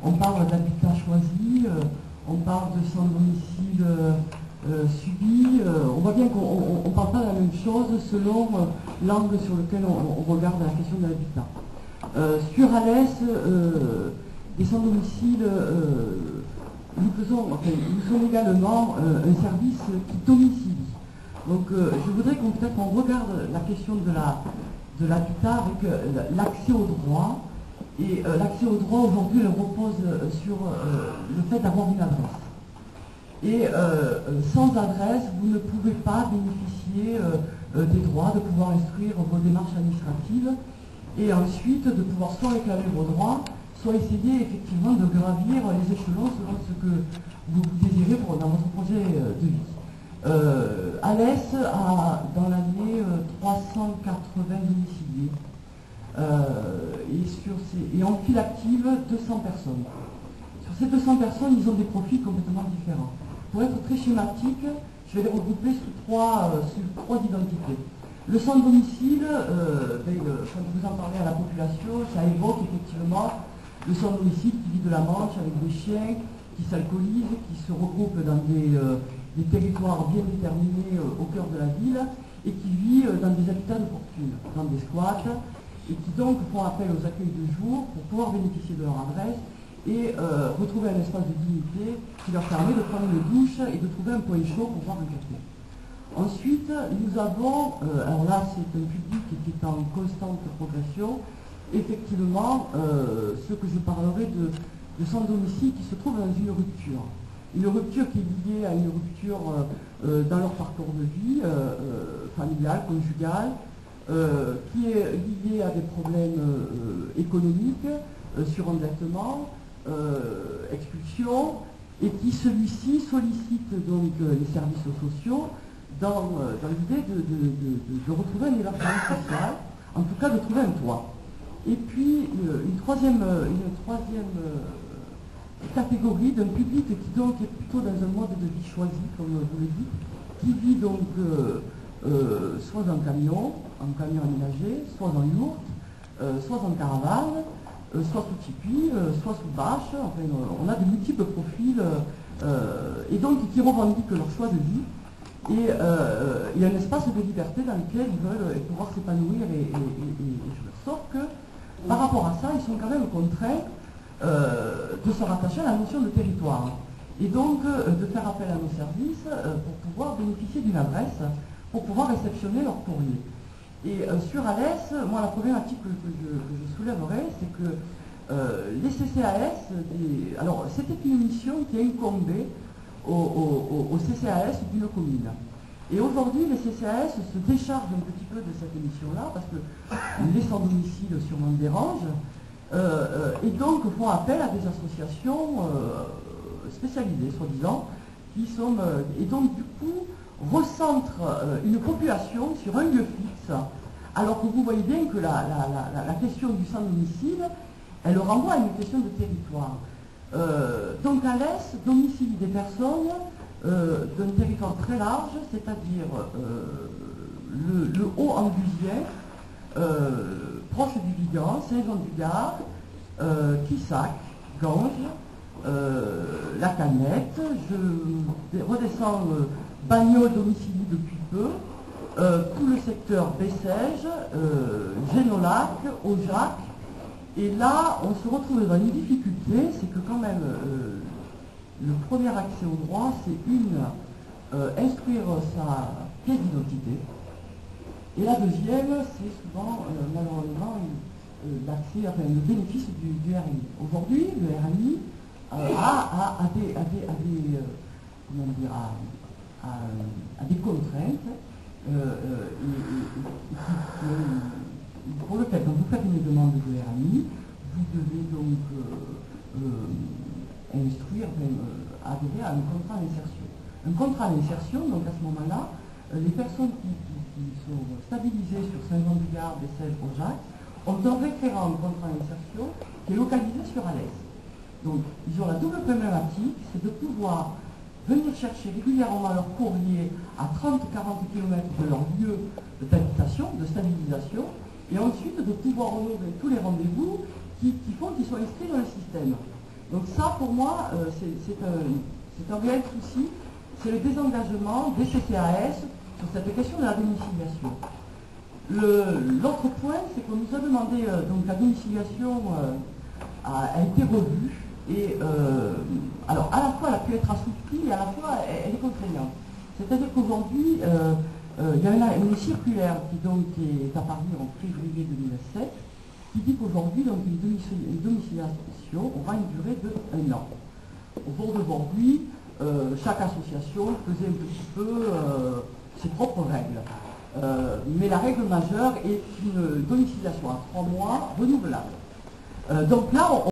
On parle d'habitat choisi, on parle de sans domicile subi. On voit bien qu'on ne parle pas de la même chose selon l'angle sur lequel on regarde la question de l'habitat. Sur Alès, des sans domicile, nous faisons également un service qui domicilie. Donc je voudrais qu'on regarde la question de l'habitat avec l'accès au droit. Et l'accès au droit aujourd'hui repose sur le fait d'avoir une adresse. Et sans adresse, vous ne pouvez pas bénéficier des droits, de pouvoir instruire vos démarches administratives et ensuite de pouvoir soit réclamer vos droits, soit essayer effectivement de gravir les échelons selon ce que vous désirez dans votre projet de vie. Alès a dans l'année 380 domiciliés. Et en file active 200 personnes. Sur ces 200 personnes, ils ont des profils complètement différents. Pour être très schématique, je vais les regrouper sous trois identités. Le sans domicile, quand vous en parlez à la population, ça évoque effectivement le sans domicile qui vit de la Manche avec des chiens, qui s'alcoolisent, qui se regroupent dans des territoires bien déterminés au cœur de la ville et qui vit dans des habitats de fortune, dans des squats, et qui donc font appel aux accueils de jour pour pouvoir bénéficier de leur adresse et retrouver un espace de dignité qui leur permet de prendre une douche et de trouver un point chaud pour boire un café. Ensuite, nous avons, alors là c'est un public qui est en constante progression, effectivement ce que je parlerai de sans domicile qui se trouve dans une rupture. Une rupture qui est liée à une rupture dans leur parcours de vie, familial, conjugal, qui est lié à des problèmes économiques, surendettement, expulsion, et qui celui-ci sollicite donc les services sociaux dans l'idée de retrouver un hébergement social, en tout cas de trouver un toit. Et puis une troisième catégorie d'un public qui donc est plutôt dans un mode de vie choisi, comme vous le dites, qui vit donc soit en camion aménagé, soit en yourte, soit en caravane, soit sous tipi, soit sous bâche. Enfin, on a de multiples profils et donc qui revendiquent leur choix de vie. Et il y a un espace de liberté dans lequel ils veulent pouvoir s'épanouir et jouer. Sauf que par rapport à ça, ils sont quand même contraints de se rattacher à la notion de territoire. Et donc de faire appel à nos services pour pouvoir bénéficier d'une adresse, pour pouvoir réceptionner leur courrier. Et sur Alès, moi la problématique que je soulèverais, c'est que les CCAS, alors c'était une mission qui incombait au CCAS d'une commune. Et aujourd'hui, les CCAS se déchargent un petit peu de cette mission-là, parce que les sans-domicile sûrement dérangent, et donc font appel à des associations spécialisées, soi-disant, qui sont, et donc du coup, recentrent une population sur un lieu fixe, alors que vous voyez bien que la question du sans-domicile, elle renvoie à une question de territoire. Donc Alès domicilie des personnes d'un territoire très large, c'est-à-dire le Haut-Angusien, proche du Vigan, Saint-Jean-du-Gard, Quissac, Ganges, la Canette, je redescends Bagnols domicilié depuis peu, tout le secteur Bessèges, Génolac, Aujac, et là on se retrouve dans une difficulté, c'est que quand même le premier accès au droit, c'est instruire sa pièce d'identité, et la deuxième, c'est souvent malheureusement l'accès, enfin le bénéfice du RNI. Aujourd'hui, le RNI a des contraintes pour lequel, quand vous faites une demande de RNI, vous devez donc instruire, adhérer à un contrat d'insertion. Un contrat d'insertion, donc à ce moment-là, les personnes qui sont stabilisées sur Saint-Jean-du-Gard, Bessèges, Aujac, ont un référent contrat d'insertion qui est localisé sur Alès. Donc, ils ont la double problématique, c'est de pouvoir venir chercher régulièrement leur courrier à 30-40 km de leur lieu d'habitation, de stabilisation, et ensuite de pouvoir honorer tous les rendez-vous qui font qu'ils sont inscrits dans le système. Donc ça, pour moi, c'est un réel souci, c'est le désengagement des CCAS sur cette question de la domiciliation. L'autre point, c'est qu'on nous a demandé, donc la domiciliation a été revue, et alors à la fois elle a pu être assouplie, et à la fois elle est contraignante. C'est-à-dire qu'aujourd'hui, il y a une circulaire qui donc est apparue en février 2007, qui dit qu'aujourd'hui, donc une domiciliation aura une durée de 1 an. Au jour d'aujourd'hui, chaque association faisait un petit peu ses propres règles. Mais la règle majeure est une domiciliation à 3 mois renouvelable. Donc là,